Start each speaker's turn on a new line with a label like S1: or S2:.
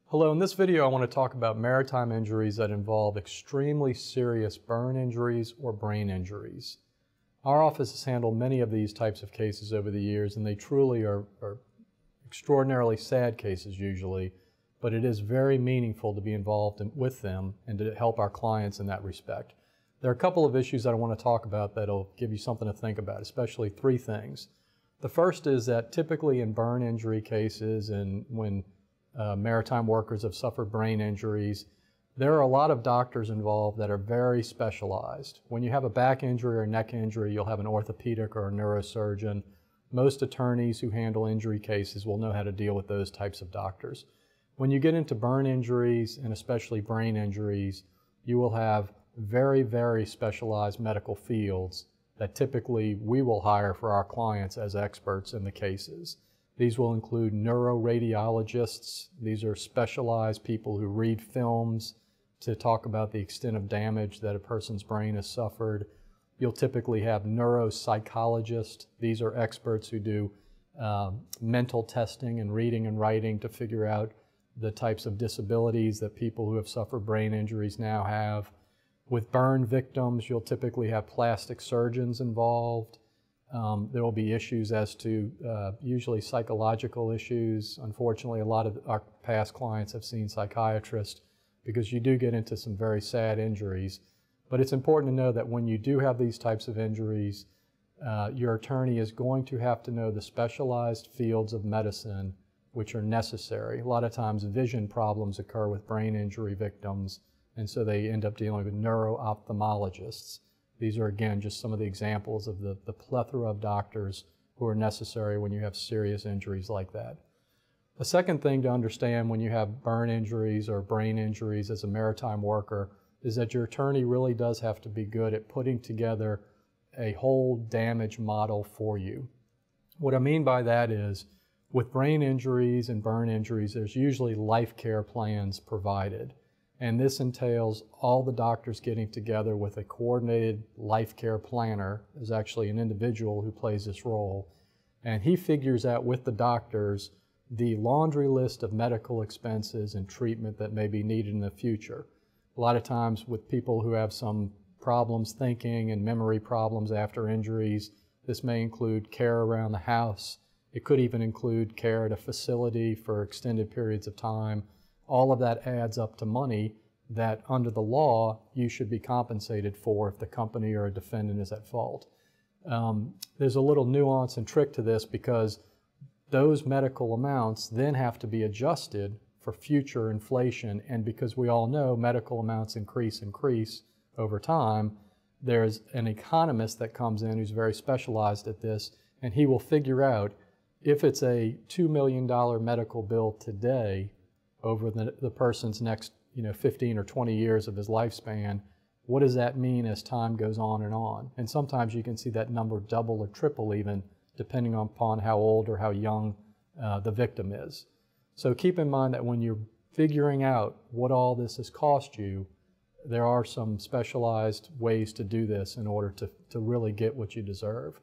S1: Hello, in this video I want to talk about maritime injuries that involve extremely serious burn injuries or brain injuries. Our office has handled many of these types of cases over the years, and they truly are extraordinarily sad cases usually, but it is very meaningful to be involved with them and to help our clients in that respect. There are a couple of issues that I want to talk about that'll give you something to think about, especially three things. The first is that typically in burn injury cases and when maritime workers have suffered brain injuries, there are a lot of doctors involved that are very specialized. When you have a back injury or neck injury, you'll have an orthopedic or a neurosurgeon. Most attorneys who handle injury cases will know how to deal with those types of doctors. When you get into burn injuries and especially brain injuries, you will have very, very specialized medical fields that typically we will hire for our clients as experts in the cases. These will include neuroradiologists. These are specialized people who read films to talk about the extent of damage that a person's brain has suffered. You'll typically have neuropsychologists. These are experts who do mental testing and reading and writing to figure out the types of disabilities that people who have suffered brain injuries now have. With burn victims, you'll typically have plastic surgeons involved. There will be issues as to usually psychological issues. Unfortunately, a lot of our past clients have seen psychiatrists because you do get into some very sad injuries. But it's important to know that when you do have these types of injuries, your attorney is going to have to know the specialized fields of medicine which are necessary. A lot of times vision problems occur with brain injury victims, and so they end up dealing with neuro-ophthalmologists. These are, again, just some of the examples of the plethora of doctors who are necessary when you have serious injuries like that. The second thing to understand when you have burn injuries or brain injuries as a maritime worker is that your attorney really does have to be good at putting together a whole damage model for you. What I mean by that is, with brain injuries and burn injuries, there's usually life care plans provided. And this entails all the doctors getting together with a coordinated life care planner. There's actually an individual who plays this role. And he figures out with the doctors the laundry list of medical expenses and treatment that may be needed in the future. A lot of times with people who have some problems thinking and memory problems after injuries, this may include care around the house. It could even include care at a facility for extended periods of time. All of that adds up to money that under the law you should be compensated for if the company or a defendant is at fault. There's a little nuance and trick to this because those medical amounts then have to be adjusted for future inflation, and because we all know medical amounts increase over time, there's an economist that comes in who's very specialized at this, and he will figure out if it's a $2 million medical bill today over the person's next 15 or 20 years of his lifespan, what does that mean as time goes on and on? And sometimes you can see that number double or triple even, depending upon how old or how young the victim is. So keep in mind that when you're figuring out what all this has cost you, there are some specialized ways to do this in order to really get what you deserve.